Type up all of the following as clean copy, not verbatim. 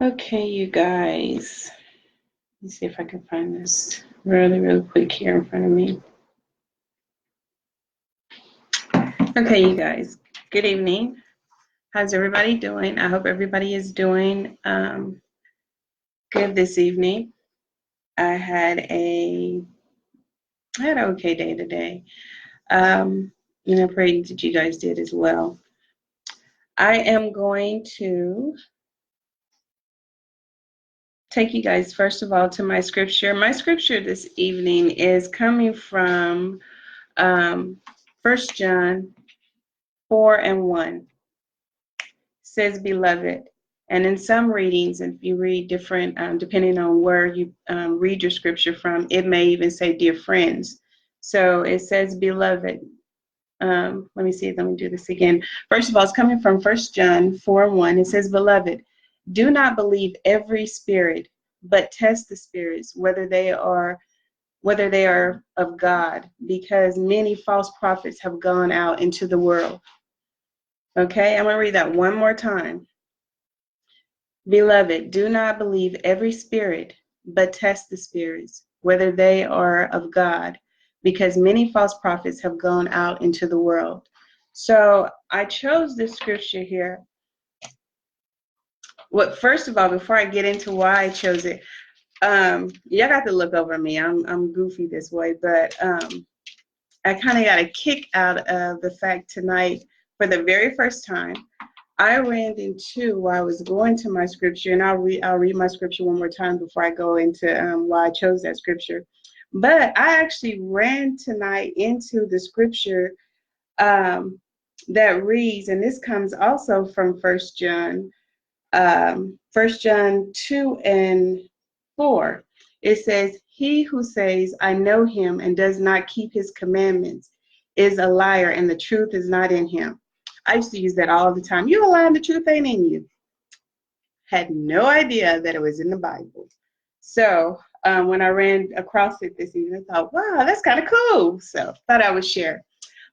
Okay, you guys. Let's see if I can find this really quick here in front of me. Okay, you guys. Good evening. How's everybody doing? I hope everybody is doing good this evening. I had an okay day today. Praying that you guys did as well. I am going to take you guys first of all to my scripture. My scripture this evening is coming from 1 John 4:1. Says beloved. And in some readings, if you read different, depending on where you read your scripture from, it may even say dear friends. So it says beloved. Let me do this again. First of all, it's coming from 1 John 4:1. It says, beloved, do not believe every spirit, but test the spirits, whether they are of God, because many false prophets have gone out into the world. Okay, I'm going to read that one more time. Beloved, do not believe every spirit, but test the spirits, whether they are of God, because many false prophets have gone out into the world. So I chose this scripture here. First of all, before I get into why I chose it, y'all got to look over me. I'm goofy this way, but I kind of got a kick out of the fact tonight, for the very first time, I ran into, while I was going to my scripture, and I'll read my scripture one more time before I go into why I chose that scripture. But I actually ran tonight into the scripture that reads, and this comes also from 1 John 2:4. It says, he who says, I know him, and does not keep his commandments is a liar, and the truth is not in him. I used to use that all the time. You're a liar, and the truth ain't in you. Had no idea that it was in the Bible. So when I ran across it this evening, I thought, wow, that's kind of cool. So thought I would share.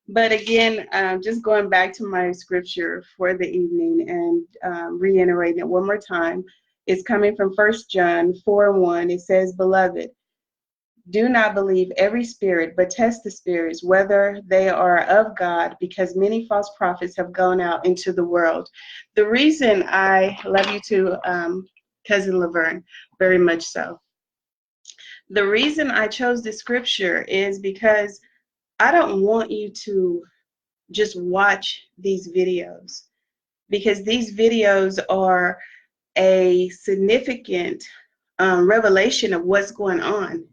But again, just going back to my scripture for the evening and reiterating it one more time, it's coming from 1 John 4:1. It says, beloved, do not believe every spirit, but test the spirits, whether they are of God, because many false prophets have gone out into the world. The reason I love you too, Cousin Laverne, very much so. The reason I chose this scripture is because I don't want you to just watch these videos, because these videos are a significant revelation of what's going on,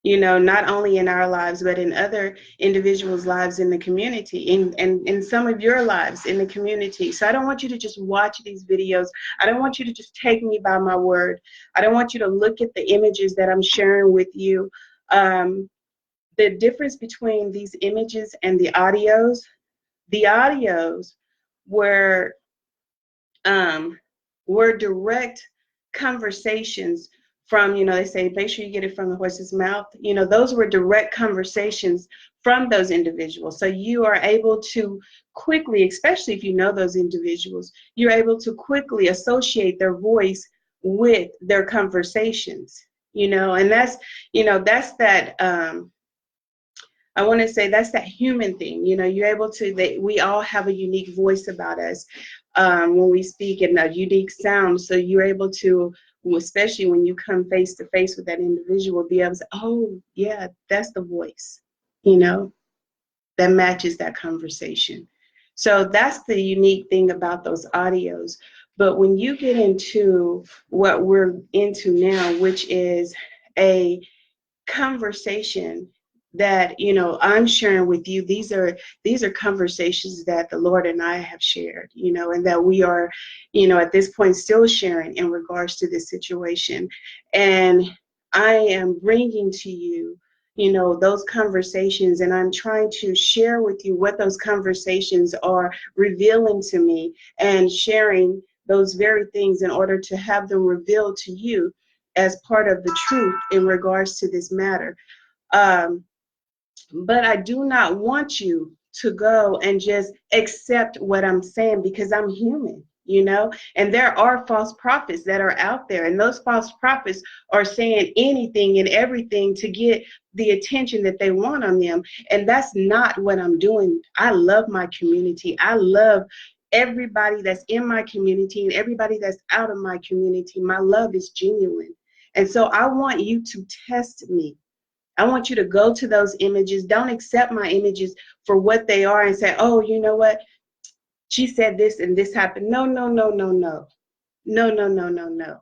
not only in our lives, but in other individuals' lives in the community, and in some of your lives in the community. So I don't want you to just watch these videos. I don't want you to just take me by my word. I don't want you to look at the images that I'm sharing with you. The difference between these images and the audios were direct conversations from, they say, make sure you get it from the horse's mouth. Those were direct conversations from those individuals. So you are able to quickly, especially if you know those individuals, you're able to quickly associate their voice with their conversations, and that's that, I want to say that's that human thing. You're able to, we all have a unique voice about us when we speak, in a unique sound. So you're able to, especially when you come face to face with that individual, be able to say, oh, yeah, that's the voice, that matches that conversation. So that's the unique thing about those audios. But when you get into what we're into now, which is a conversation that I'm sharing with you, these are conversations that the Lord and I have shared, and that we are at this point still sharing in regards to this situation. And I am bringing to you those conversations, and I'm trying to share with you what those conversations are revealing to me, and sharing those very things in order to have them revealed to you as part of the truth in regards to this matter. But I do not want you to go and just accept what I'm saying, because I'm human. you know? And there are false prophets that are out there, and those false prophets are saying anything and everything to get the attention that they want on them. And that's not what I'm doing. I love my community. I love everybody that's in my community and everybody that's out of my community. My love is genuine. And so I want you to test me. I want you to go to those images. Don't accept my images for what they are and say, oh, you know what? She said this and this happened. No, no, no, no, no. No, no, no, no, no.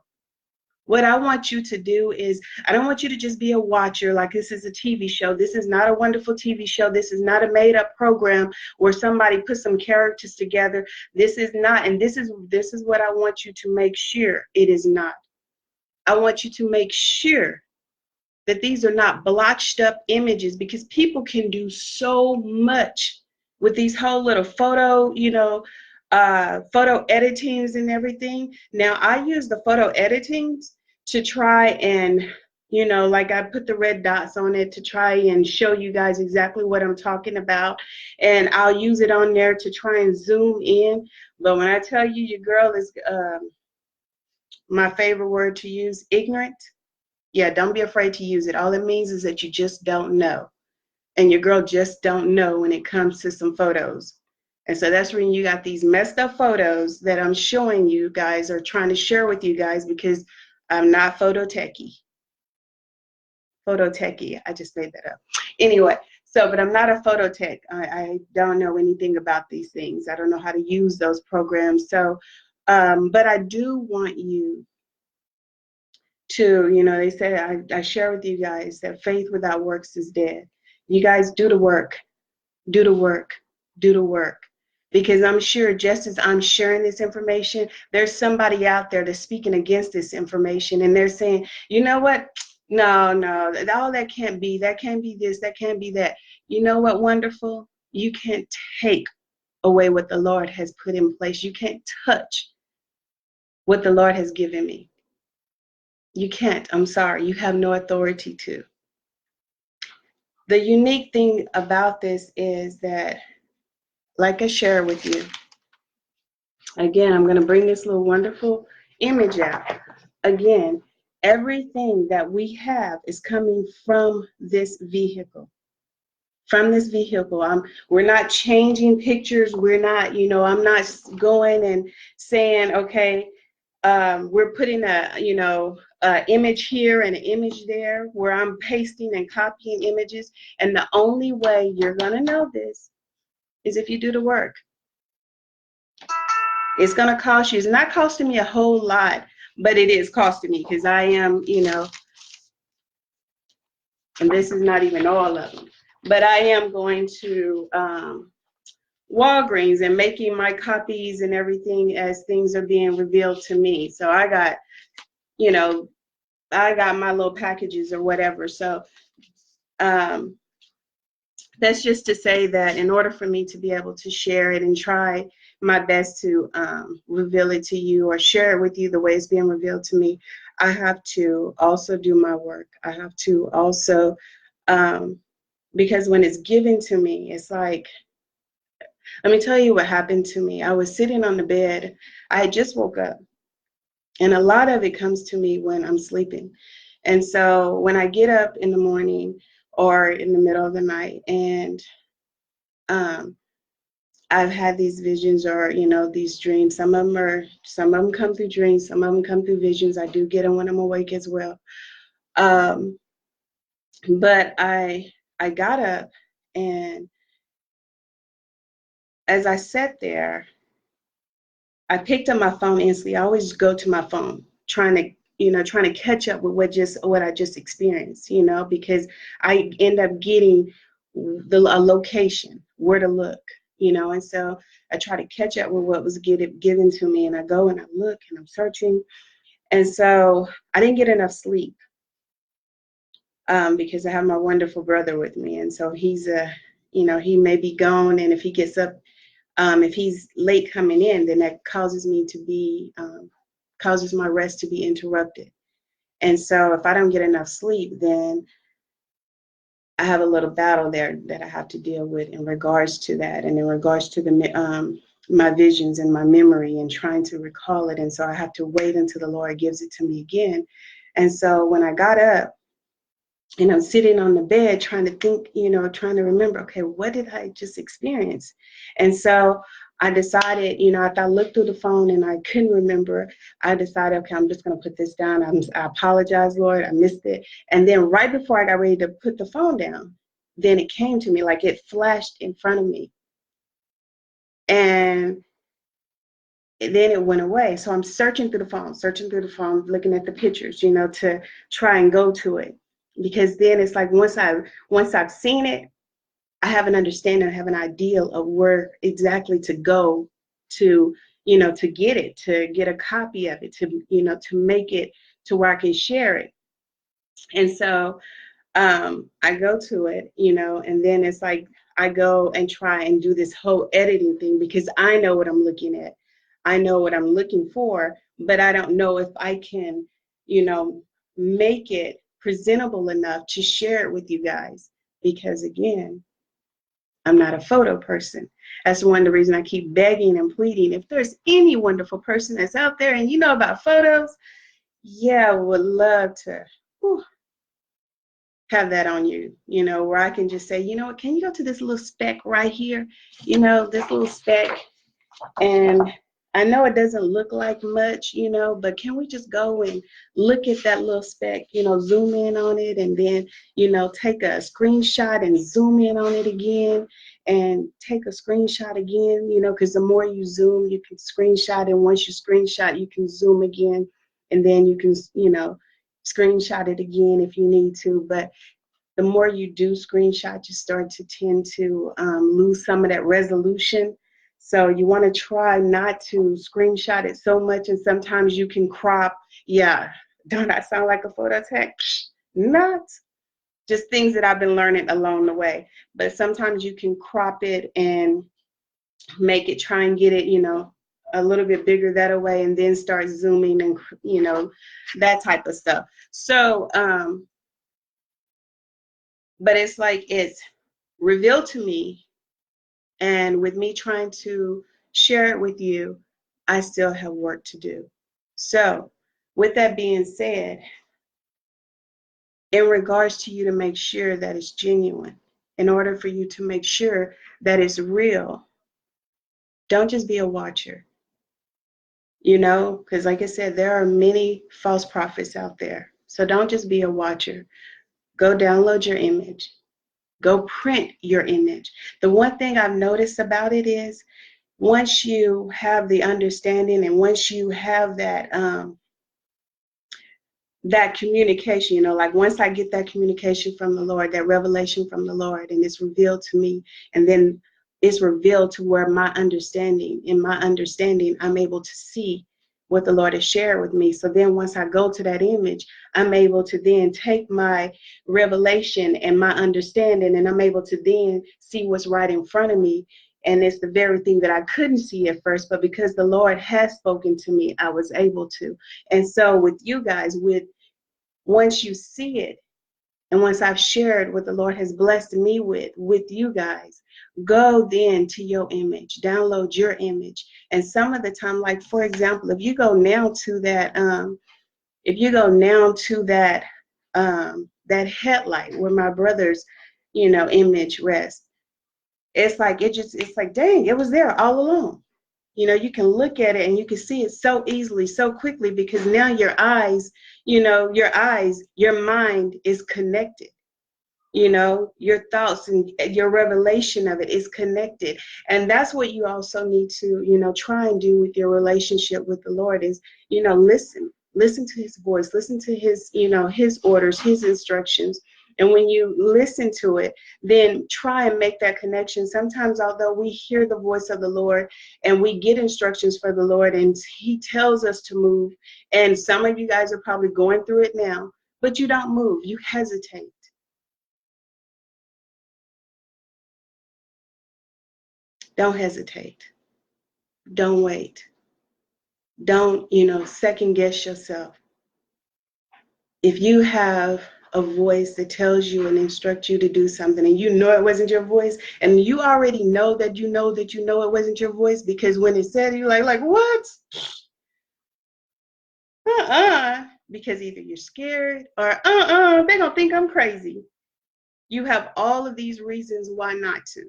What I want you to do is, I don't want you to just be a watcher like this is a TV show. This is not a wonderful TV show. This is not a made-up program where somebody put some characters together. This is not, and this is what I want you to make sure it is not. I want you to make sure that these are not blotched up images, because people can do so much with these whole little photo, photo editings and everything. Now, I use the photo editings to try and, like I put the red dots on it to try and show you guys exactly what I'm talking about. And I'll use it on there to try and zoom in. But when I tell you your girl is, my favorite word to use, ignorant. Yeah, don't be afraid to use it. All it means is that you just don't know. And your girl just don't know when it comes to some photos. And so that's when you got these messed up photos that I'm showing you guys or trying to share with you guys, because I'm not photo techie. Photo techie, I just made that up. Anyway, but I'm not a photo tech. I don't know anything about these things. I don't know how to use those programs. So, but I do want you to, they say, I share with you guys that faith without works is dead. You guys do the work, do the work, do the work. Because I'm sure just as I'm sharing this information, there's somebody out there that's speaking against this information, and they're saying, you know what? No, all that can't be. That can't be this. That can't be that. You know what, wonderful? You can't take away what the Lord has put in place. You can't touch what the Lord has given me. You can't. I'm sorry. You have no authority to. The unique thing about this is that, like I shared with you, again, I'm going to bring this little wonderful image out. Again, everything that we have is coming from this vehicle. From this vehicle. We're not changing pictures. We're not, I'm not going and saying, okay, we're putting a image here and an image there, where I'm pasting and copying images. And the only way you're going to know this is if you do the work. It's going to cost you. It's not costing me a whole lot, but it is costing me, because I am, and this is not even all of them, but I am going to Walgreens and making my copies and everything as things are being revealed to me. So I got, I got my little packages or whatever. So that's just to say that in order for me to be able to share it and try my best to reveal it to you or share it with you the way it's being revealed to me, I have to also do my work. I have to also, because when it's given to me, it's like, let me tell you what happened to me. I was sitting on the bed. I had just woke up. And a lot of it comes to me when I'm sleeping. And so when I get up in the morning or in the middle of the night, and I've had these visions or, these dreams. Some of them come through dreams. Some of them come through visions. I do get them when I'm awake as well. But I got up, and as I sat there, I picked up my phone instantly. I always go to my phone, trying to catch up with what I just experienced, because I end up getting a location, where to look, and so I try to catch up with what was given to me, and I go and I look and I'm searching. And so I didn't get enough sleep because I have my wonderful brother with me. And so he's he may be gone, and if he gets up, if he's late coming in, then that causes me to be, causes my rest to be interrupted. And so if I don't get enough sleep, then I have a little battle there that I have to deal with in regards to that, and in regards to my visions and my memory and trying to recall it. And so I have to wait until the Lord gives it to me again. And so when I got up and I'm sitting on the bed trying to think, trying to remember, okay, what did I just experience? And so I decided, after I looked through the phone and I couldn't remember, I decided, okay, I'm just going to put this down. I apologize, Lord, I missed it. And then right before I got ready to put the phone down, then it came to me, like it flashed in front of me. And then it went away. So I'm searching through the phone, looking at the pictures, to try and go to it. Because then it's like once I've seen it, I have an understanding, I have an idea of where exactly to go to, to get it, to get a copy of it, to make it to where I can share it. And so I go to it, and then it's like I go and try and do this whole editing thing because I know what I'm looking at. I know what I'm looking for, but I don't know if I can, make it presentable enough to share it with you guys. Because again, I'm not a photo person. That's one of the reasons I keep begging and pleading. If there's any wonderful person that's out there and you know about photos, yeah, would love to. Whew, have that on you, where I can just say, what, can you go to this little speck right here, this little speck, and I know it doesn't look like much, but can we just go and look at that little speck, zoom in on it, and then, take a screenshot and zoom in on it again, and take a screenshot again, because the more you zoom, you can screenshot, and once you screenshot, you can zoom again, and then you can, screenshot it again if you need to. But the more you do screenshot, you start to tend to lose some of that resolution. So you want to try not to screenshot it so much, and sometimes you can crop. Yeah, don't I sound like a photo tech? Not. Just things that I've been learning along the way. But sometimes you can crop it and make it, try and get it, a little bit bigger that way, and then start zooming and, that type of stuff. So, but it's like it's revealed to me, and with me trying to share it with you, I still have work to do. So with that being said, in regards to you to make sure that it's genuine, in order for you to make sure that it's real, don't just be a watcher, because like I said, there are many false prophets out there. So don't just be a watcher. Go download your image. Go print your image. The one thing I've noticed about it is once you have the understanding and once you have that communication, like once I get that communication from the Lord, that revelation from the Lord, and it's revealed to me, and then it's revealed to where in my understanding, I'm able to see what the Lord has shared with me. So then once I go to that image, I'm able to then take my revelation and my understanding, and I'm able to then see what's right in front of me. And it's the very thing that I couldn't see at first, but because the Lord has spoken to me, I was able to. And so with you guys, once you see it, and once I've shared what the Lord has blessed me with you guys, go then to your image, download your image. And some of the time, like for example, if you go now to that, that headlight where my brother's, image rests, it's like, dang, it was there all along. You can look at it and you can see it so easily, so quickly, because now your mind is connected. Your thoughts and your revelation of it is connected. And that's what you also need to, try and do with your relationship with the Lord is, listen to his voice, listen to his, his orders, his instructions. And when you listen to it, then try and make that connection. Sometimes, although we hear the voice of the Lord and we get instructions for the Lord and he tells us to move, and some of you guys are probably going through it now, but you don't move, you hesitate. Don't hesitate. Don't wait. Don't, second guess yourself. If you have a voice that tells you and instructs you to do something, and you know it wasn't your voice, and you already know that you know that you know it wasn't your voice, because when it said it, you're like what? Because either you're scared or they're gonna think I'm crazy. You have all of these reasons why not to.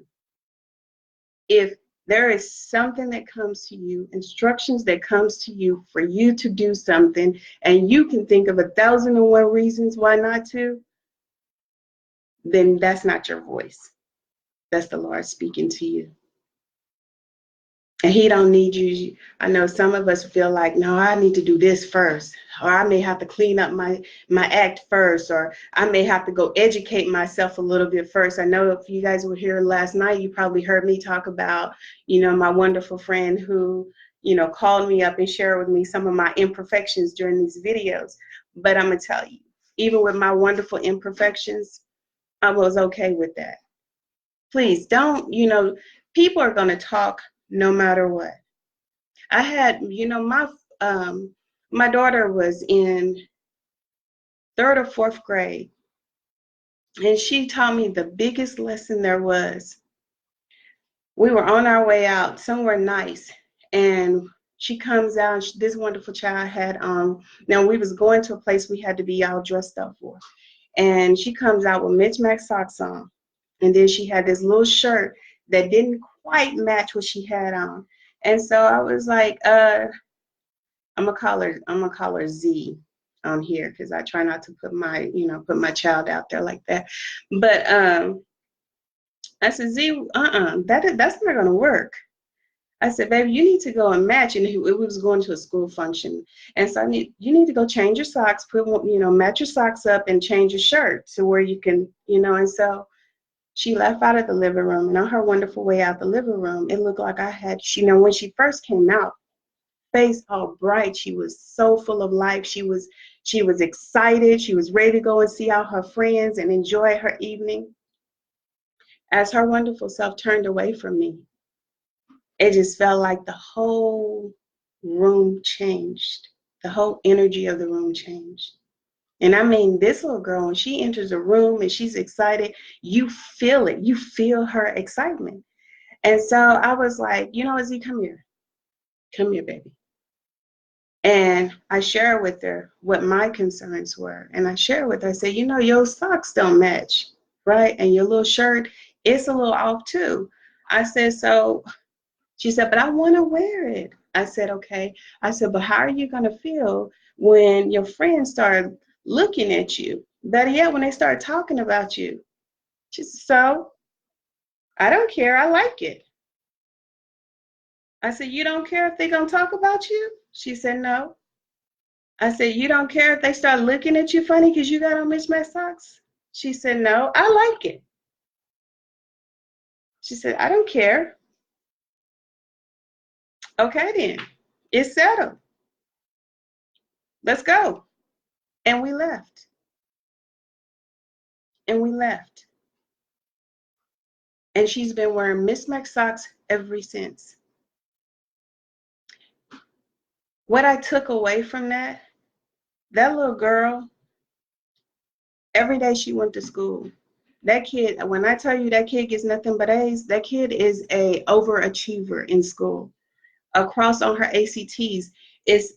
If there is something that comes to you, instructions that comes to you for you to do something, and you can think of 1,001 reasons why not to, then that's not your voice. That's the Lord speaking to you. And he don't need you. I know some of us feel like, no, I need to do this first, or I may have to clean up my act first, or I may have to go educate myself a little bit first. I know if you guys were here last night, you probably heard me talk about, my wonderful friend who, called me up and shared with me some of my imperfections during these videos. But I'm gonna tell you, even with my wonderful imperfections, I was okay with that. Please don't, people are gonna talk no matter what. I had, my daughter was in third or fourth grade, and she taught me the biggest lesson there was. We were on our way out somewhere nice, and she comes out. This wonderful child had now we was going to a place we had to be all dressed up for, and she comes out with mismatched socks on, and then she had this little shirt that didn't quite match what she had on, and so I was like, I'm gonna call her Z on here, because I try not to put my child out there like that. But I said, Z, that's not gonna work. I said, baby, you need to go and match. And it was going to a school function, and so you need to go change your socks, match your socks up, and change your shirt to where you can, And so she left out of the living room, and on her wonderful way out the living room, it looked like I had, when she first came out, face all bright. She was so full of life. She was excited. She was ready to go and see all her friends and enjoy her evening. As her wonderful self turned away from me, it just felt like the whole room changed. The whole energy of the room changed. And I mean, this little girl, when she enters a room and she's excited, you feel it. You feel her excitement. And so I was like, Izzy, come here. Come here, baby. And I share with her what my concerns were. And I share with her, I said, your socks don't match, right? And your little shirt, it's a little off too. I said, so she said, but I want to wear it. I said, okay. I said, but how are you going to feel when your friends start looking at you? Better yet, when they start talking about you. She said, so I don't care. I like it. I said, you don't care if they're going to talk about you? She said, no. I said, you don't care if they start looking at you funny because you got on mismatched socks? She said, no, I like it. She said, I don't care. Okay, then. It's settled. Let's go. And we left. And we left. And she's been wearing mismatched socks ever since. What I took away from that little girl, every day she went to school. That kid, when I tell you that kid gets nothing but A's, that kid is a overachiever in school. Across on her ACTs,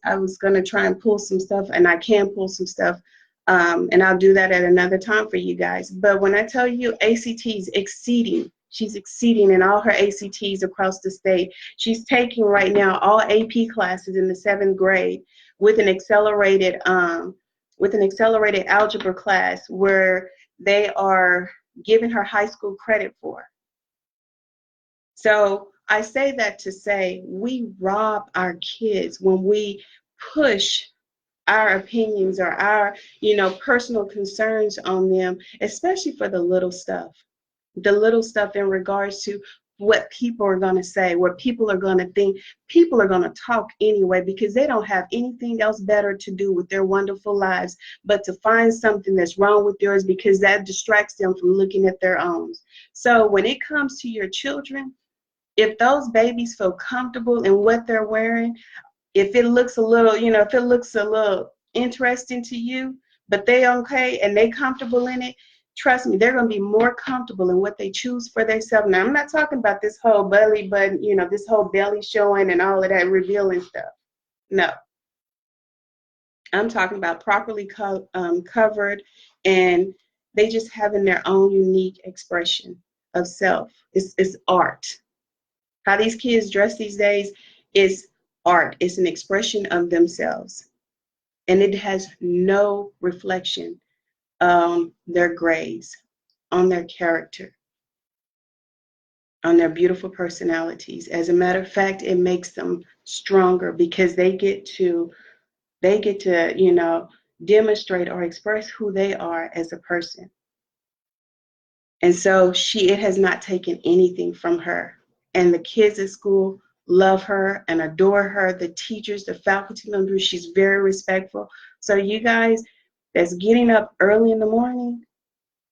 I was going to try and pull some stuff, and I can pull some stuff, and I'll do that at another time for you guys. But when I tell you ACTs exceeding, she's exceeding in all her ACTs across the state. She's taking right now all AP classes in the 7th grade with an accelerated algebra class where they are giving her high school credit for. So I say that to say we rob our kids when we push our opinions or our, personal concerns on them, especially for the little stuff in regards to what people are going to say, what people are going to think. People are going to talk anyway because they don't have anything else better to do with their wonderful lives but to find something that's wrong with yours, because that distracts them from looking at their own. So when it comes to your children, if those babies feel comfortable in what they're wearing, if it looks a little, if it looks a little interesting to you, but they okay and they comfortable in it, trust me, they're going to be more comfortable in what they choose for themselves. Now, I'm not talking about this whole belly button, this whole belly showing and all of that revealing stuff. No, I'm talking about properly covered, and they just having their own unique expression of self. It's art. How these kids dress these days is art. It's an expression of themselves, and it has no reflection on their grades, on their character, on their beautiful personalities. As a matter of fact, it makes them stronger because they get to demonstrate or express who they are as a person. And so it has not taken anything from her. And the kids at school love her and adore her. The teachers, the faculty members, she's very respectful. So you guys that's getting up early in the morning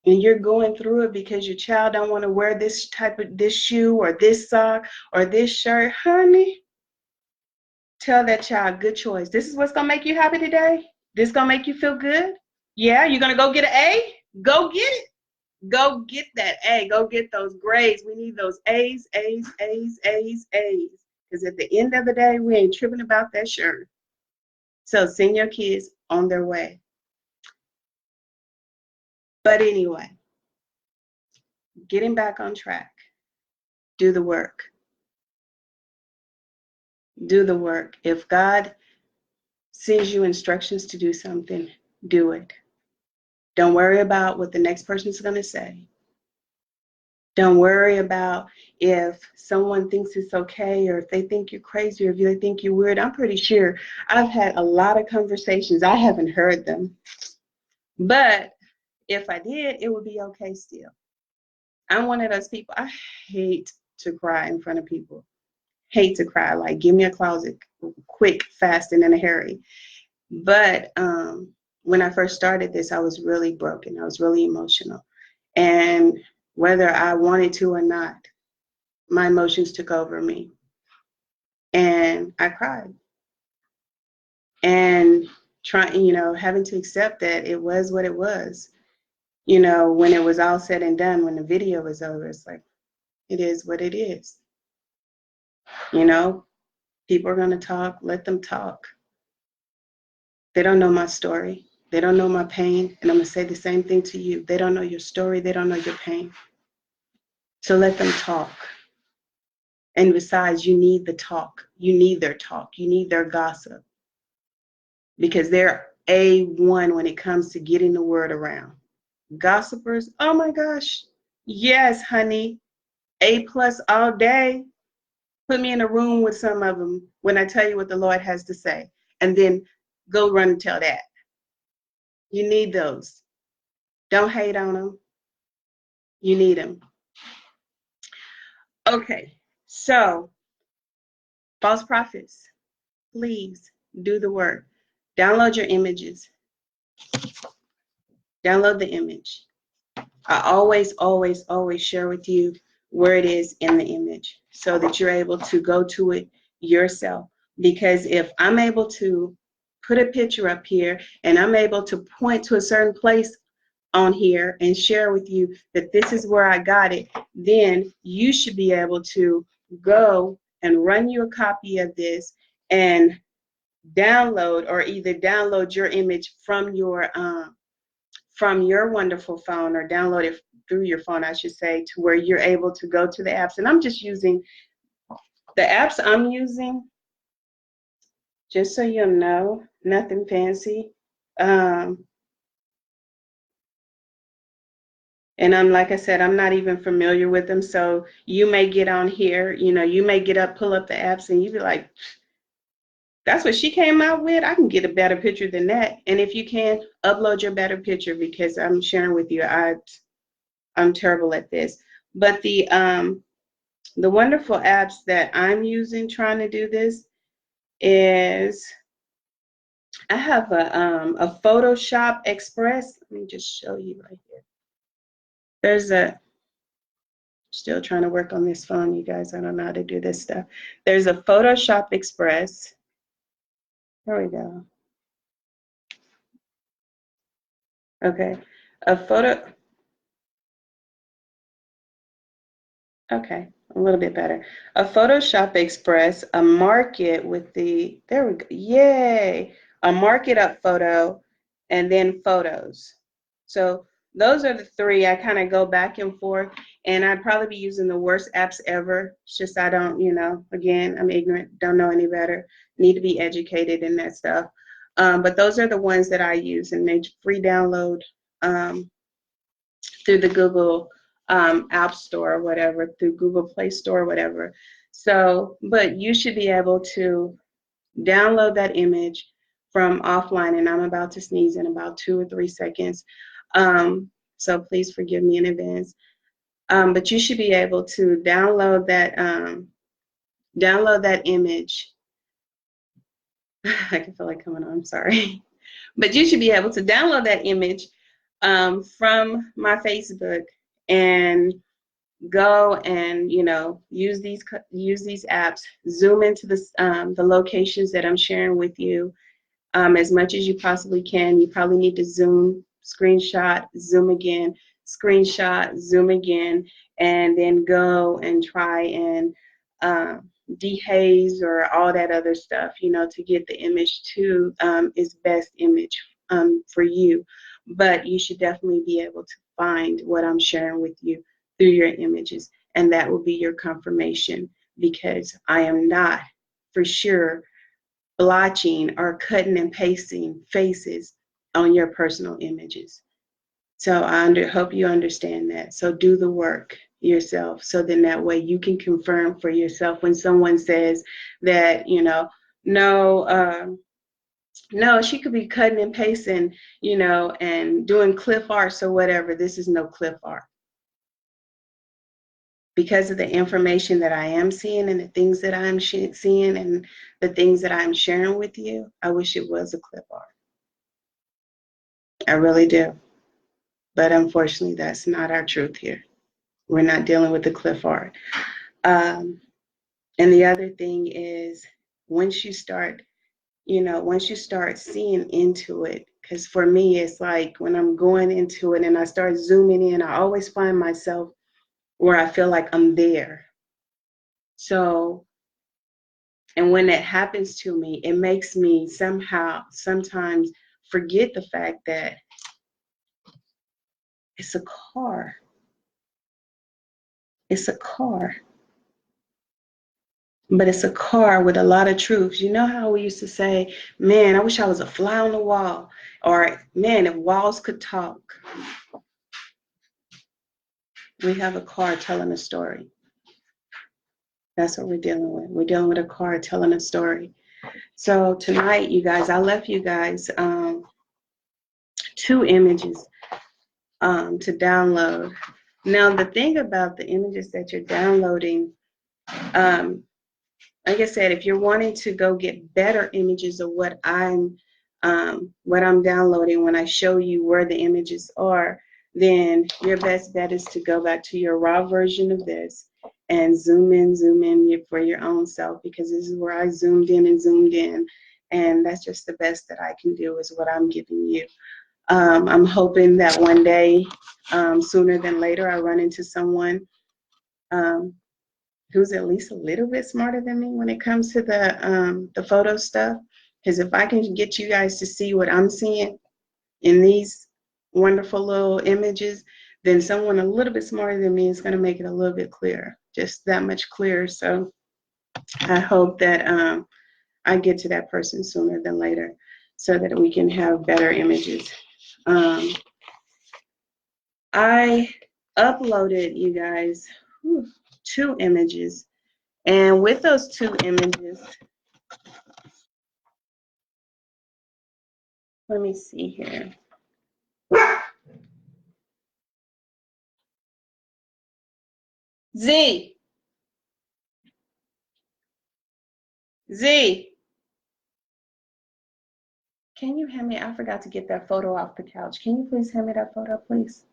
and you're going through it because your child don't want to wear this shoe or this sock or this shirt, honey, tell that child, good choice. This is what's going to make you happy today. This is going to make you feel good. Yeah, you're going to go get an A? Go get it. Go get that A. Go get those grades. We need those A's, A's, A's, A's, A's. Because at the end of the day, we ain't tripping about that shirt. So send your kids on their way. But anyway, getting back on track. Do the work. Do the work. If God sends you instructions to do something, do it. Don't worry about what the next person is going to say. Don't worry about if someone thinks it's okay or if they think you're crazy or if they think you're weird. I'm pretty sure I've had a lot of conversations. I haven't heard them. But if I did, it would be okay still. I'm one of those people. I hate to cry in front of people. Hate to cry. Like, give me a closet quick, fast, and in a hurry. But when I first started this, I was really broken. I was really emotional. And whether I wanted to or not, my emotions took over me. And I cried. And having to accept that it was what it was. When it was all said and done, when the video was over, it's like, it is what it is. People are going to talk, let them talk. They don't know my story. They don't know my pain. And I'm going to say the same thing to you. They don't know your story. They don't know your pain. So let them talk. And besides, you need the talk. You need their talk. You need their gossip. Because they're A1 when it comes to getting the word around. Gossipers, oh my gosh. Yes, honey. A+ all day. Put me in a room with some of them when I tell you what the Lord has to say. And then go run and tell that. You need those. Don't hate on them. You need them. Okay, so false prophets, please do the work. Download your images. Download the image. I always, always, always share with you where it is in the image so that you're able to go to it yourself. Because if I'm able to put a picture up here and I'm able to point to a certain place on here and share with you that this is where I got it, then you should be able to go and run you a copy of this and download, or either download your image from your wonderful phone, or download it through your phone, I should say, to where you're able to go to the apps. And I'm just using the apps I'm using, just so you'll know, nothing fancy. And like I said, I'm not even familiar with them. So you may get on here, you may pull up the apps and you be like, that's what she came out with. I can get a better picture than that. And if you can, upload your better picture, because I'm sharing with you, I'm terrible at this. But the wonderful apps that I'm using trying to do this is, I have a Photoshop Express. Let me just show you right here. Still trying to work on this phone, you guys. I don't know how to do this stuff. There's a Photoshop Express. There we go. Okay. A photo. Okay, a little bit better. A Photoshop Express, a market with the, there we go, yay! A market up photo, and then photos. So those are the three. I kind of go back and forth, and I'd probably be using the worst apps ever. It's just I don't, again, I'm ignorant, don't know any better, need to be educated in that stuff. But those are the ones that I use, and they free download. Through the Google App Store or whatever, through Google Play Store or whatever. So, but you should be able to download that image from offline, and I'm about to sneeze in about 2 or 3 seconds. So please forgive me in advance. But you should be able to download that image. I can feel like coming on, I'm sorry. But you should be able to download that image from my Facebook and go and use these apps, zoom into the locations that I'm sharing with you as much as you possibly can. You probably need to zoom, screenshot, zoom again, screenshot, zoom again, and then go and try and dehaze or all that other stuff, to get the image to its best image for you. But you should definitely be able to find what I'm sharing with you through your images, and that will be your confirmation, because I am not for sure blotching or cutting and pasting faces on your personal images. So I hope you understand that. So do the work yourself, so then that way you can confirm for yourself when someone says that, no, no, she could be cutting and pasting, and doing cliff arts or whatever. This is no cliff art. Because of the information that I am seeing and the things that I'm seeing and the things that I'm sharing with you, I wish it was a clip art. I really do. But unfortunately, that's not our truth here. We're not dealing with the cliff art. And the other thing is, once you start, once you start seeing into it, because for me, it's like when I'm going into it and I start zooming in, I always find myself where I feel like I'm there. So, and when that happens to me, it makes me sometimes forget the fact that it's a car. It's a car. But it's a car with a lot of truths. You know how we used to say, man, I wish I was a fly on the wall, or man, if walls could talk. We have a car telling a story. That's what we're dealing with. We're dealing with a car telling a story. So tonight, you guys, I left you guys 2 images to download. Now, the thing about the images that you're downloading, like I said, if you're wanting to go get better images of what I'm downloading when I show you where the images are, then your best bet is to go back to your raw version of this and zoom in for your own self, because this is where I zoomed in, and that's just the best that I can do is what I'm giving you. I'm hoping that one day, sooner than later, I run into someone who's at least a little bit smarter than me when it comes to the photo stuff. Because if I can get you guys to see what I'm seeing in these wonderful little images, then someone a little bit smarter than me is going to make it a little bit clearer, just that much clearer. So I hope that I get to that person sooner than later so that we can have better images. I uploaded, you guys, 2 images. And with those 2 images, let me see here. Z, can you hand me, I forgot to get that photo off the couch. Can you please hand me that photo, please?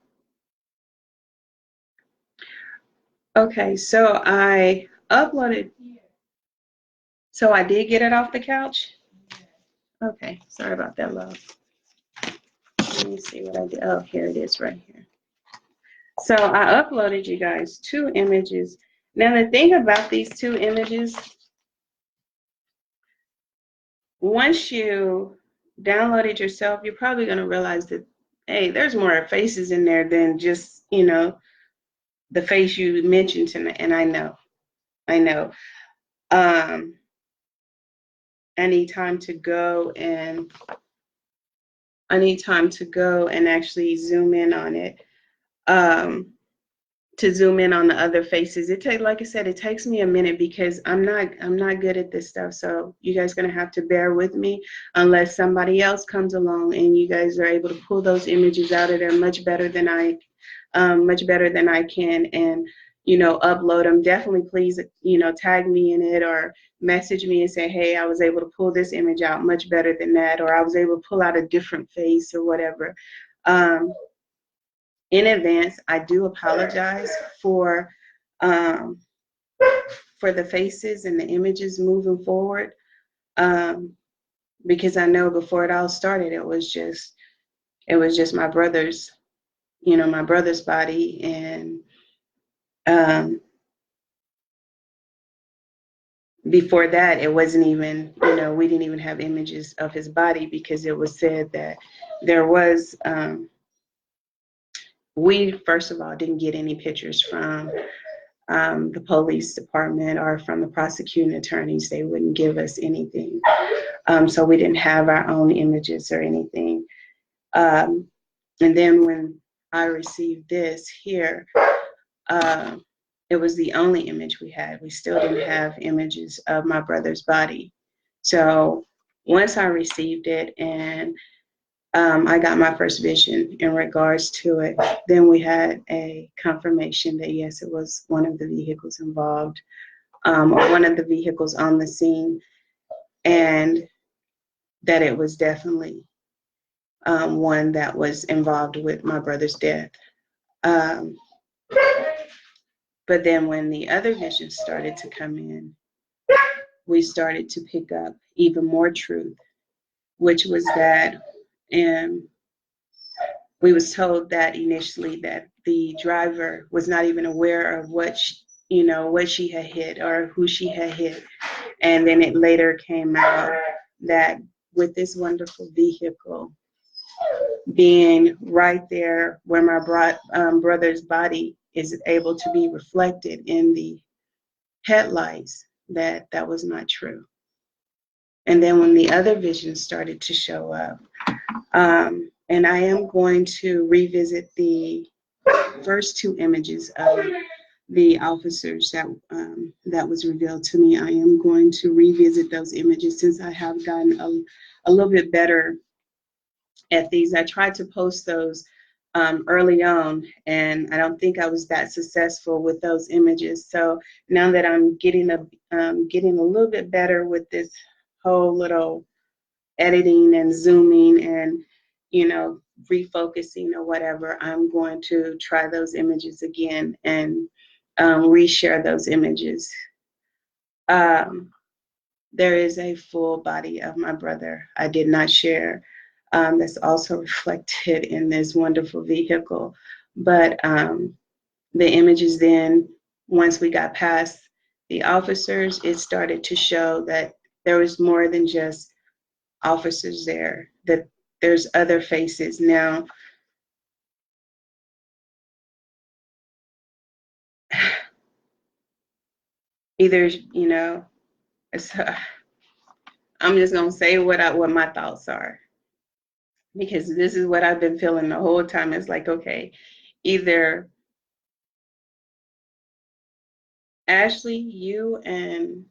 Okay, so I uploaded, so I did get it off the couch? Okay, sorry about that, love. Let me see what I did. Oh, here it is right here. So I uploaded you guys 2 images. Now the thing about these 2 images, once you download it yourself, you're probably going to realize that, hey, there's more faces in there than just, you know, the face you mentioned tonight. And I know. I need time to go and actually zoom in on it. To zoom in on the other faces. Like I said, it takes me a minute because I'm not good at this stuff. So you guys gonna have to bear with me unless somebody else comes along and you guys are able to pull those images out of there much better than I can, and you know, upload them. Definitely please, you know, tag me in it or message me and say, hey, I was able to pull this image out much better than that, or I was able to pull out a different face or whatever. In advance, I do apologize um, for the faces and the images moving forward, because I know before it all started, it was just my brother's, you know, my brother's body, and before that, it wasn't even, you know, we didn't even have images of his body because it was said that there was. We first of all didn't get any pictures from the police department or from the prosecuting attorneys. They wouldn't give us anything. So we didn't have our own images or anything. And then when I received this here, it was the only image we had. We still didn't have images of my brother's body. So once I received it and I got my first vision in regards to it, then we had a confirmation that yes, it was one of the vehicles involved, or one of the vehicles on the scene, and that it was definitely one that was involved with my brother's death. But then when the other visions started to come in, we started to pick up even more truth, which was that, and we was told that initially that the driver was not even aware of what she had hit or who she had hit, and then it later came out that with this wonderful vehicle being right there where my brother's body is able to be reflected in the headlights, that was not true. And then when the other visions started to show up, and I am going to revisit the first 2 images of the officers that was revealed to me. I am going to revisit those images since I have gotten a little bit better at these. I tried to post those early on, and I don't think I was that successful with those images. So now that I'm getting a little bit better with this whole little editing and zooming and, you know, refocusing or whatever, I'm going to try those images again and reshare those images. There is a full body of my brother I did not share, that's also reflected in this wonderful vehicle. But the images then, once we got past the officers, it started to show that there was more than just officers there, that there's other faces. Now, either, you know, I'm just gonna say what my thoughts are, because this is what I've been feeling the whole time. It's like, okay, either Ashley, you and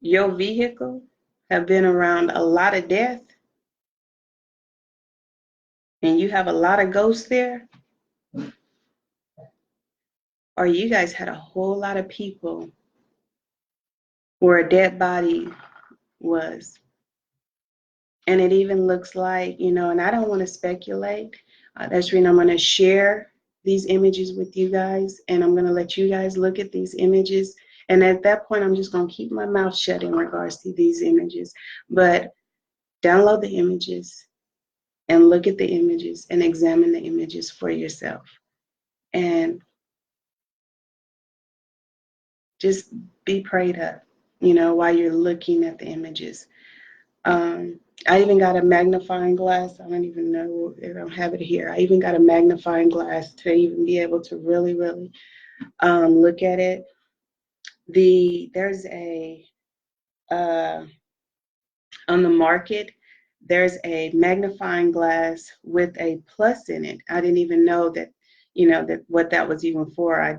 your vehicle have been around a lot of death and you have a lot of ghosts there, or you guys had a whole lot of people where a dead body was. And it even looks like, you know, and I don't want to speculate. That's the reason I'm going to share these images with you guys, and I'm going to let you guys look at these images. And at that point, I'm just going to keep my mouth shut in regards to these images. But download the images, and look at the images and examine the images for yourself. And just be prayed up, while you're looking at the images. I even got a magnifying glass. I don't even know if I don't have it here. I even got a magnifying glass to even be able to really, really look at it. There's on the market, there's a magnifying glass with a plus in it. I didn't even know that, that what that was even for. I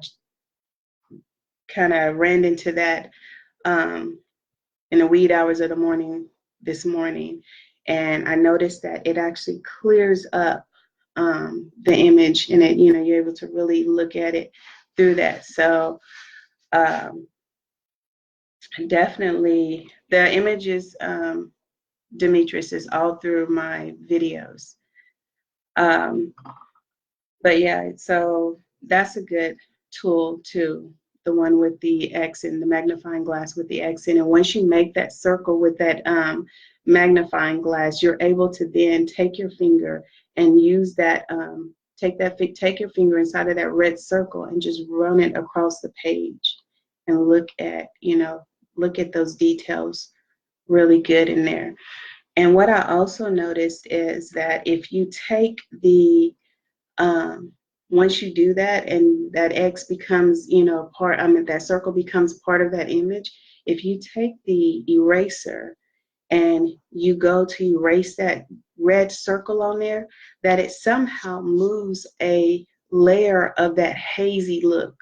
kind of ran into that in the wee hours of the morning this morning, and I noticed that it actually clears up the image, and you're able to really look at it through that. So definitely the images, Demetrius, is all through my videos. But yeah, so that's a good tool too, the one with the X and the magnifying glass with the X in. And once you make that circle with that magnifying glass, you're able to then take your finger and use that, take your finger inside of that red circle and just run it across the page and look at those details really good in there. And what I also noticed is that if you take once you do that and that X becomes, that circle becomes part of that image, if you take the eraser and you go to erase that red circle on there, that it somehow moves a layer of that hazy look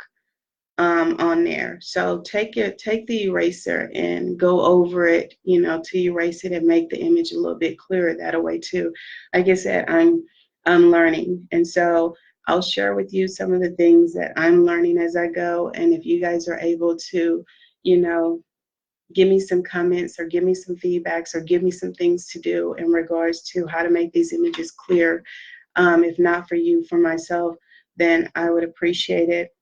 on there. So take the eraser and go over it, to erase it and make the image a little bit clearer that way too. Like I said, I'm learning, and so I'll share with you some of the things that I'm learning as I go. And if you guys are able to, give me some comments or give me some feedbacks or give me some things to do in regards to how to make these images clear. If not for you, for myself, then I would appreciate it.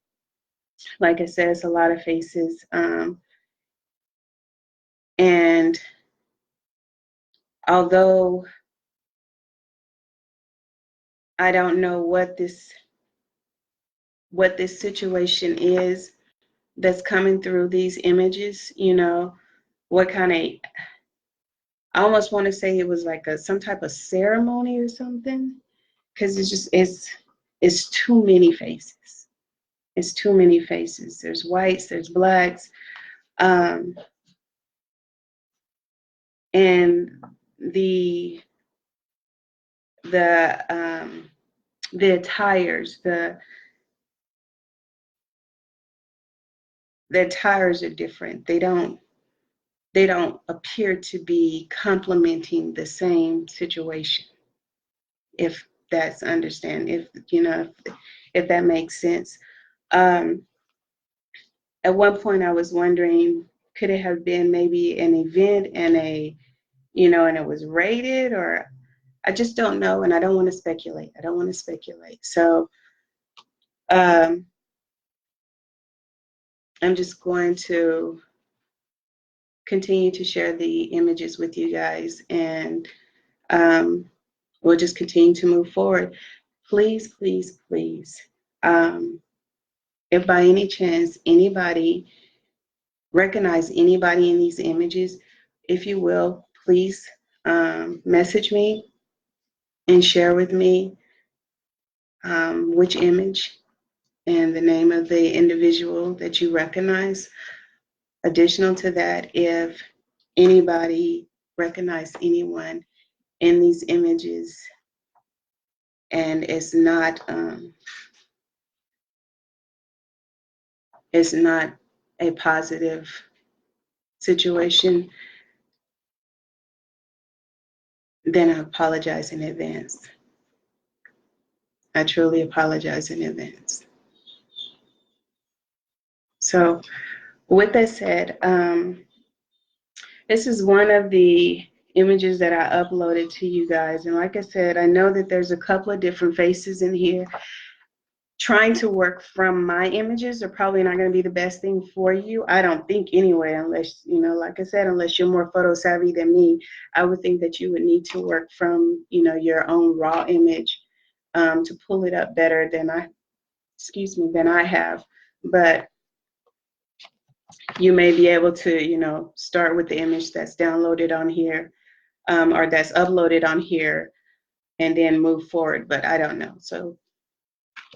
Like I said, it's a lot of faces. And although I don't know what this situation is that's coming through these images, what kind of, I almost want to say it was like some type of ceremony or something, because it's too many faces. It's too many faces. There's whites, there's blacks, and the attires, the attires are different. They don't appear to be complementing the same situation. If that's if that makes sense. At one point, I was wondering, could it have been maybe an event and and it was rated, or I just don't know, and I don't want to speculate. So I'm just going to continue to share the images with you guys, and we'll just continue to move forward. Please, please, please, if by any chance anybody recognize anybody in these images, if you will, please message me and share with me which image and the name of the individual that you recognize. Additional to that, if anybody recognized anyone in these images and it's not a positive situation, then I apologize in advance. I truly apologize in advance. So with that said, this is one of the images that I uploaded to you guys. And like I said, I know that there's a couple of different faces in here. trying to work from my images are probably not going to be the best thing for you. I don't think anyway, unless, you know, like I said, unless you're more photo savvy than me, I would think that you would need to work from, you know, your own raw image to pull it up better than than I have. But you may be able to, you know, start with the image that's downloaded on here or that's uploaded on here and then move forward. But I don't know. So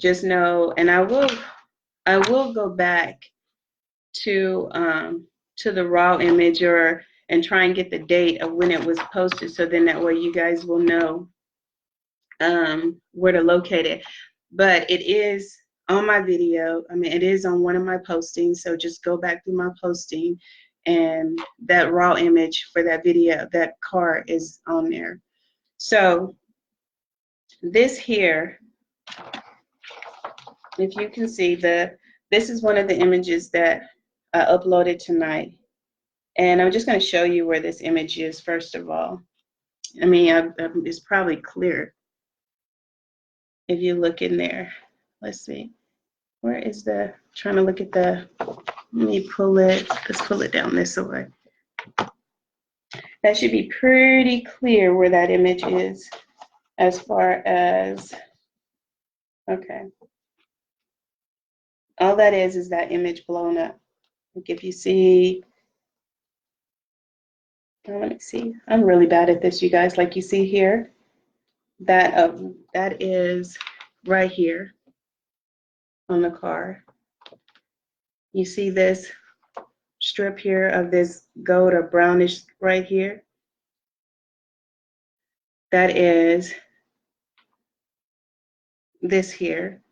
just know, and I will go back to the raw image and try and get the date of when it was posted, so then that way you guys will know where to locate it. But it is on my video. I mean, it is on one of my postings. So just go back through my posting, and that raw image for that video, that car is on there. So this here, if you can see, this is one of the images that I uploaded tonight. And I'm just going to show you where this image is, first of all. I mean, it's probably clear if you look in there. Let's see. Where is trying to look at let me pull it. Let's pull it down this way. That should be pretty clear where that image is as far as, okay. All that is that image blown up. Like if you see, let me see. I'm really bad at this, you guys. Like you see here, that is right here on the car. You see this strip here of this gold or brownish right here? That is this here.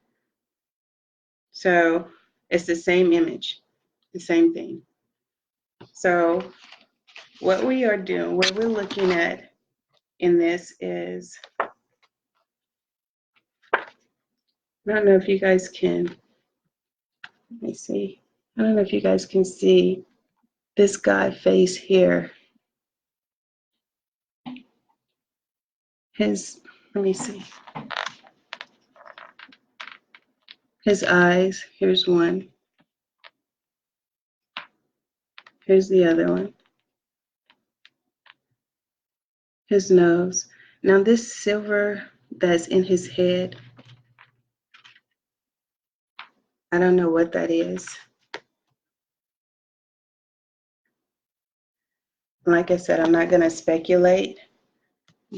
So it's the same image, the same thing. So what we are doing, what we're looking at in this is, I don't know if you guys can, let me see. I don't know if you guys can see this guy face here. Let me see. His eyes, here's one. Here's the other one. His nose. Now this silver that's in his head, I don't know what that is. Like I said, I'm not going to speculate,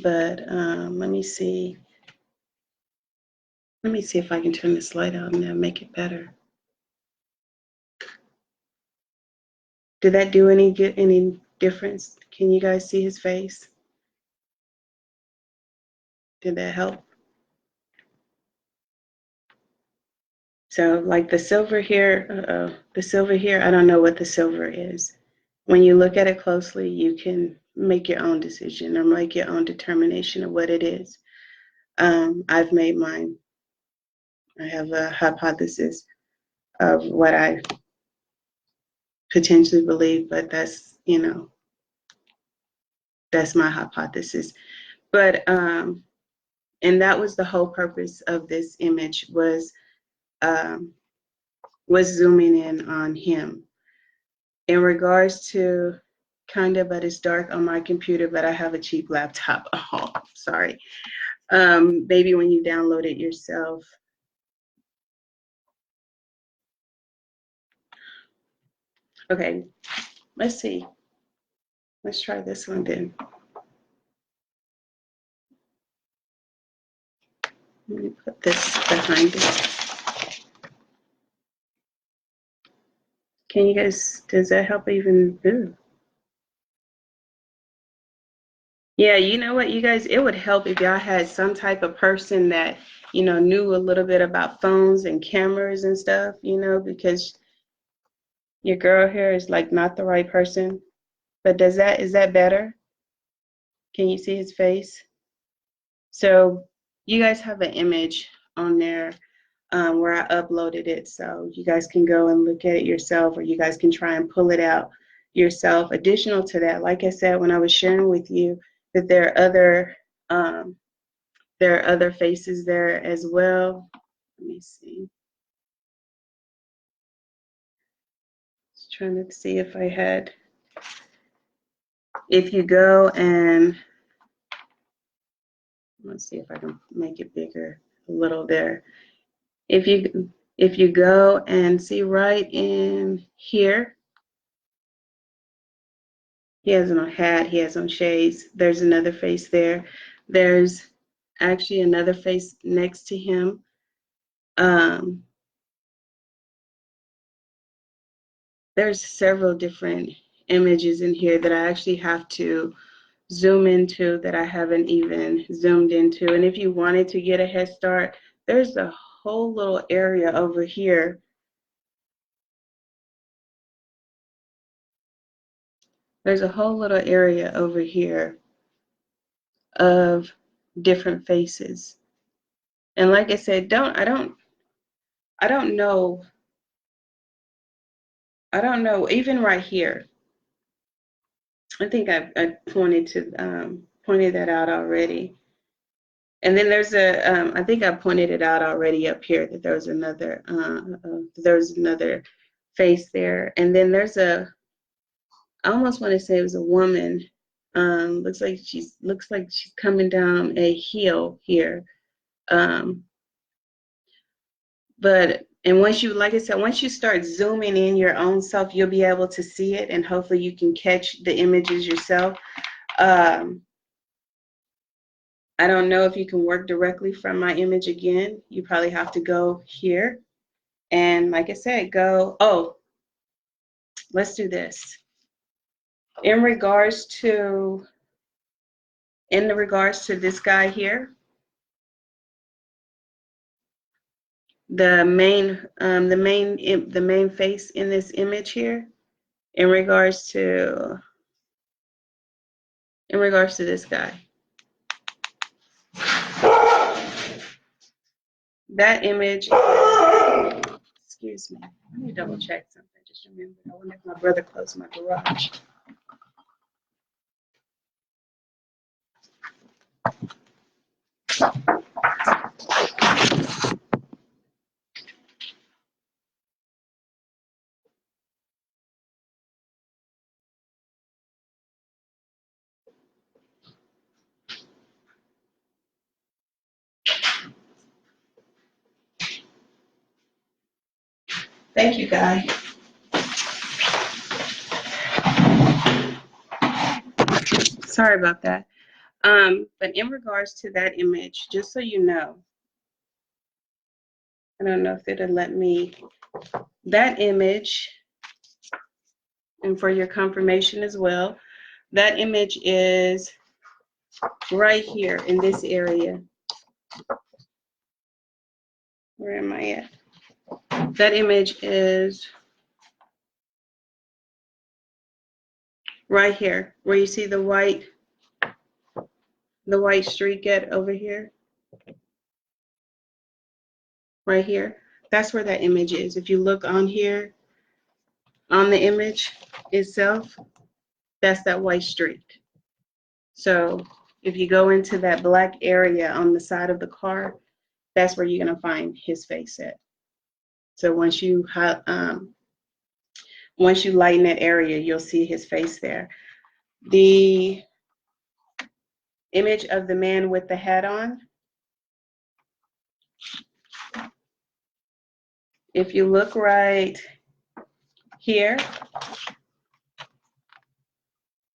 but let me see. Let me see if I can turn this light on and make it better. Did that do any difference? Can you guys see his face? Did that help? So like the silver here, I don't know what the silver is. When you look at it closely, you can make your own decision or make your own determination of what it is. I've made mine. I have a hypothesis of what I potentially believe, but that's, you know, that's my hypothesis. But and that was the whole purpose of this image, was zooming in on him. In regards to but it's dark on my computer, but I have a cheap laptop. Oh, sorry. Maybe when you download it yourself. Okay, let's see. Let's try this one then. Let me put this behind it. Can you guys, does that help even? Ooh. Yeah, you know what, you guys, it would help if y'all had some type of person that, you know, knew a little bit about phones and cameras and stuff, you know, because your girl here is like not the right person. But is that better? Can you see his face? So you guys have an image on there where I uploaded it, so you guys can go and look at it yourself, or you guys can try and pull it out yourself. Additional to that, like I said when I was sharing with you, that there are other faces there as well. Let me see. Just trying to see if I had. If you go and let's see if I can make it bigger a little there. If you go and see right in here, he has on a hat, he has on shades. There's another face there. There's actually another face next to him. There's several different images in here that I actually have to zoom into that I haven't even zoomed into. And if you wanted to get a head start, there's a whole little area over here. There's a whole little area over here of different faces. And like I said, I don't know even right here. I think I pointed that out already. And then there's I think I pointed it out already up here that there's another face there. And then I almost want to say it was a woman. Looks like she's coming down a hill here. And once you, like I said, once you start zooming in your own self, you'll be able to see it, and hopefully you can catch the images yourself. I don't know if you can work directly from my image again. You probably have to go here. And like I said, let's do this. In regards to this guy here, the main face in this image here, in regards to this guy. That image, excuse me, let me double check something. Just remember, I wonder if my brother closed my garage. Thank you, guy. Sorry about that. But in regards to that image, just so you know, I don't know if it'll let me, that image, and for your confirmation as well, that image is right here in this area. Where am I at? That image is right here, where you see the white streak at over here. Right here. That's where that image is. If you look on here, on the image itself, that's that white streak. So if you go into that black area on the side of the car, that's where you're going to find his face at. So once you lighten that area, you'll see his face there. The image of the man with the hat on, if you look right here,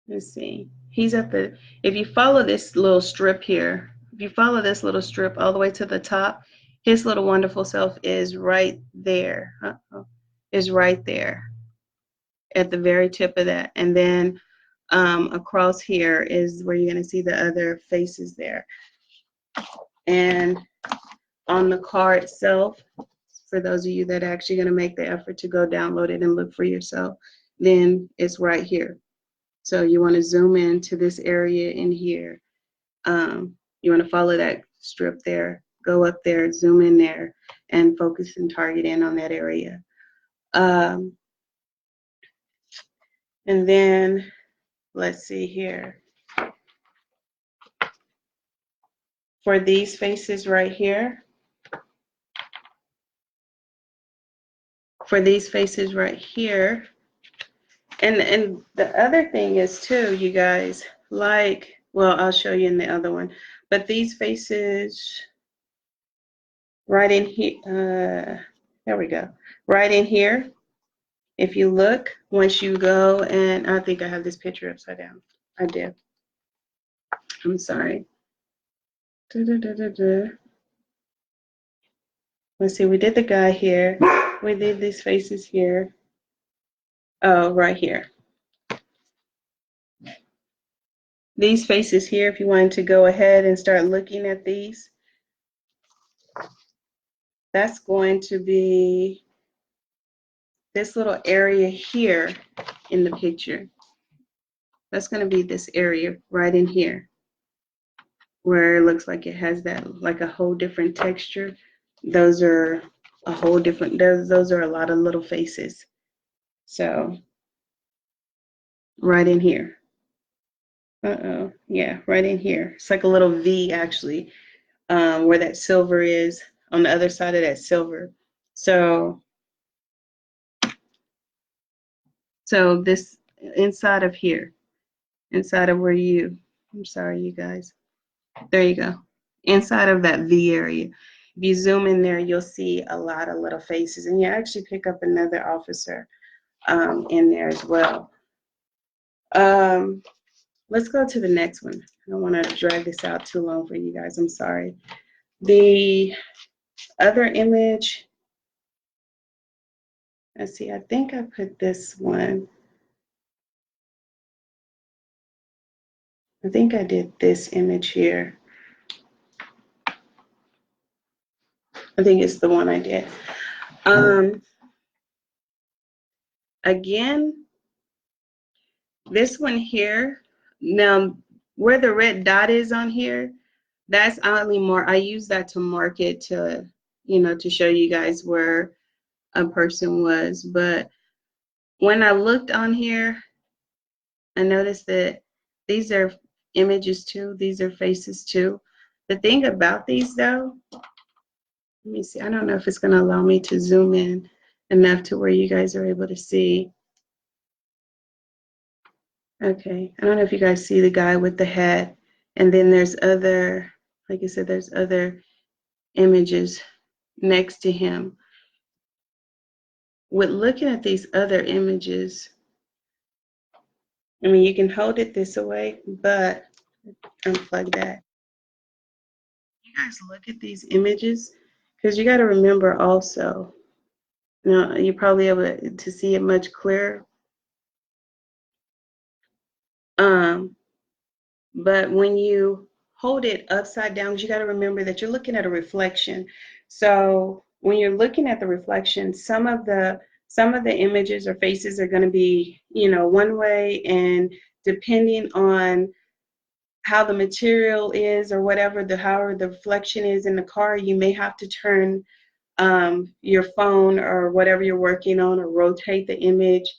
let's see, he's at the, if you follow this little strip here, if you follow this little strip all the way to the top, his little wonderful self is right there, is right there at the very tip of that. And then across here is where you're going to see the other faces there. And on the car itself, for those of you that are actually going to make the effort to go download it and look for yourself, then it's right here. So you want to zoom in to this area in here. You want to follow that strip there, go up there, zoom in there, and focus and target in on that area. And then let's see here. For these faces right here, for these faces right here. And the other thing is too, you guys, like, well, I'll show you in the other one, but these faces right in here, there we go, right in here. If you look, once you go, and I think I have this picture upside down. I did. I'm sorry. Let's see, we did the guy here. We did these faces here. Oh, right here. These faces here, if you wanted to go ahead and start looking at these, that's going to be this little area here in the picture. That's going to be this area right in here, where it looks like it has that, like a whole different texture. Those are a whole different, those are a lot of little faces. So right in here. Yeah, right in here. It's like a little V actually, where that silver is on the other side of that silver. So this inside of here, inside of where you, I'm sorry, you guys. There you go. Inside of that V area. If you zoom in there, you'll see a lot of little faces, and you actually pick up another officer in there as well. Let's go to the next one. I don't want to drag this out too long for you guys. I'm sorry. The other image, let's see, I think I put this one. I think I did this image here. I think it's the one I did. Again, this one here, now where the red dot is on here, that's oddly more, I use that to mark it to, you know, to show you guys where a person was. But when I looked on here, I noticed that these are images too. These are faces too. The thing about these though, let me see, I don't know if it's going to allow me to zoom in enough to where you guys are able to see. Okay, I don't know if you guys see the guy with the hat, and then there's other, like I said, there's other images next to him. With looking at these other images, I mean, you can hold it this way, but unplug that. You guys look at these images, because you got to remember also, you know, you're probably able to see it much clearer. But when you hold it upside down, you got to remember that you're looking at a reflection. So when you're looking at the reflection, some of the images or faces are going to be, you know, one way, and depending on how the material is or whatever, however the reflection is in the car, you may have to turn your phone or whatever you're working on, or rotate the image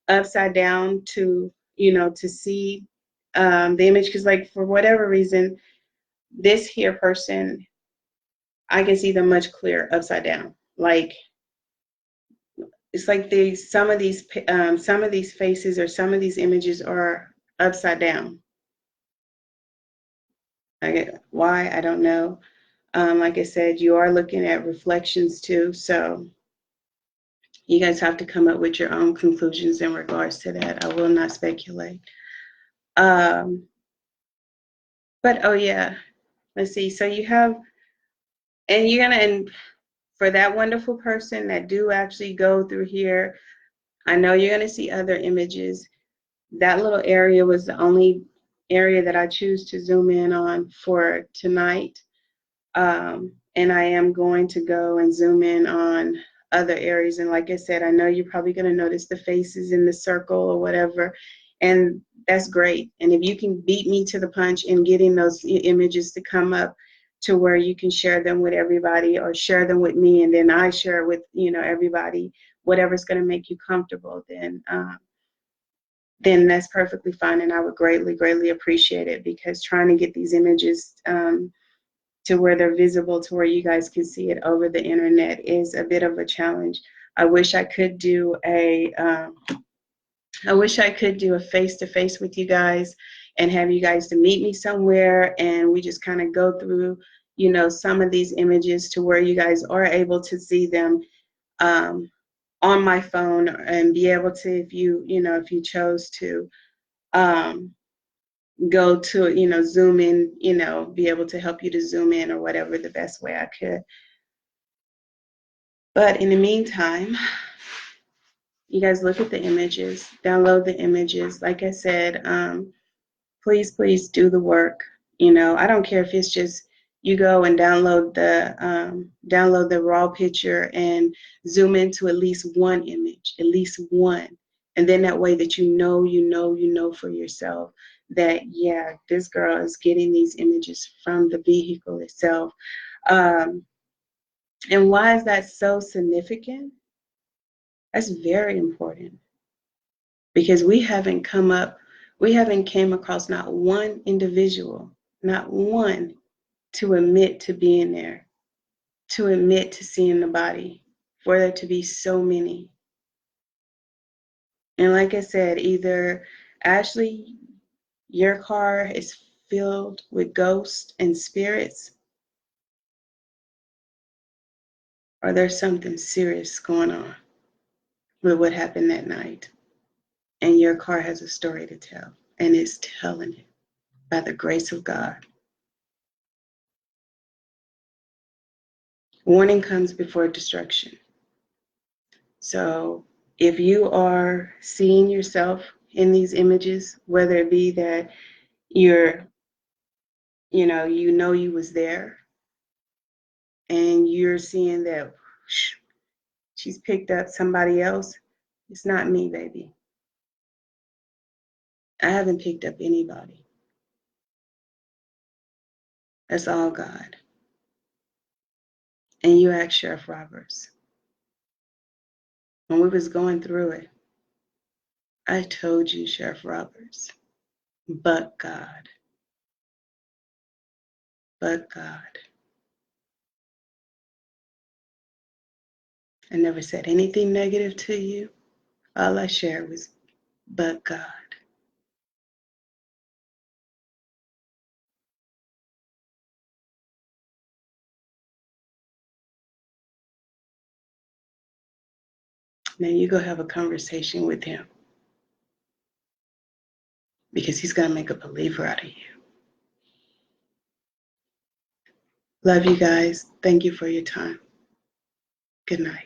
upside down to, you know, to see the image. Because like for whatever reason, this here person, I can see them much clearer upside down. Like it's like some of these faces or some of these images are upside down. Why, I don't know. Like I said, you are looking at reflections too, so you guys have to come up with your own conclusions in regards to that. I will not speculate. But oh yeah, let's see. So you have, and you're gonna, and for that wonderful person that do actually go through here, I know you're gonna see other images. That little area was the only area that I choose to zoom in on for tonight. And I am going to go and zoom in on other areas. And like I said, I know you're probably going to notice the faces in the circle or whatever, and that's great. And if you can beat me to the punch in getting those images to come up to where you can share them with everybody, or share them with me, and then I share with, you know, everybody, whatever's going to make you comfortable, then that's perfectly fine. And I would greatly, greatly appreciate it, because trying to get these images to where they're visible, to where you guys can see it over the internet, is a bit of a challenge. I wish I could do a face-to-face with you guys and have you guys to meet me somewhere, and we just kind of go through, some of these images to where you guys are able to see them on my phone and be able to, if you chose to, go to, zoom in, be able to help you to zoom in or whatever the best way I could. But in the meantime, you guys look at the images, download the images. Like I said, please do the work. I don't care if it's just you go and download the raw picture and zoom into at least one image, at least one. And then that way that you know for yourself that, yeah, this girl is getting these images from the vehicle itself. And why is that so significant? That's very important, because we haven't came across not one individual, not one, to admit to being there, to admit to seeing the body, for there to be so many. And like I said, either Ashley, your car is filled with ghosts and spirits, or there's something serious going on with what happened that night. And your car has a story to tell, and it's telling it by the grace of God. Warning comes before destruction. So if you are seeing yourself in these images, whether it be that you know you was there, and you're seeing that she's picked up somebody else, it's not me, baby. I haven't picked up anybody. That's all God. And you ask Sheriff Roberts. When we was going through it, I told you, Sheriff Roberts, but God. But God. I never said anything negative to you. All I shared was, but God. Now you go have a conversation with him, because he's going to make a believer out of you. Love you guys. Thank you for your time. Good night.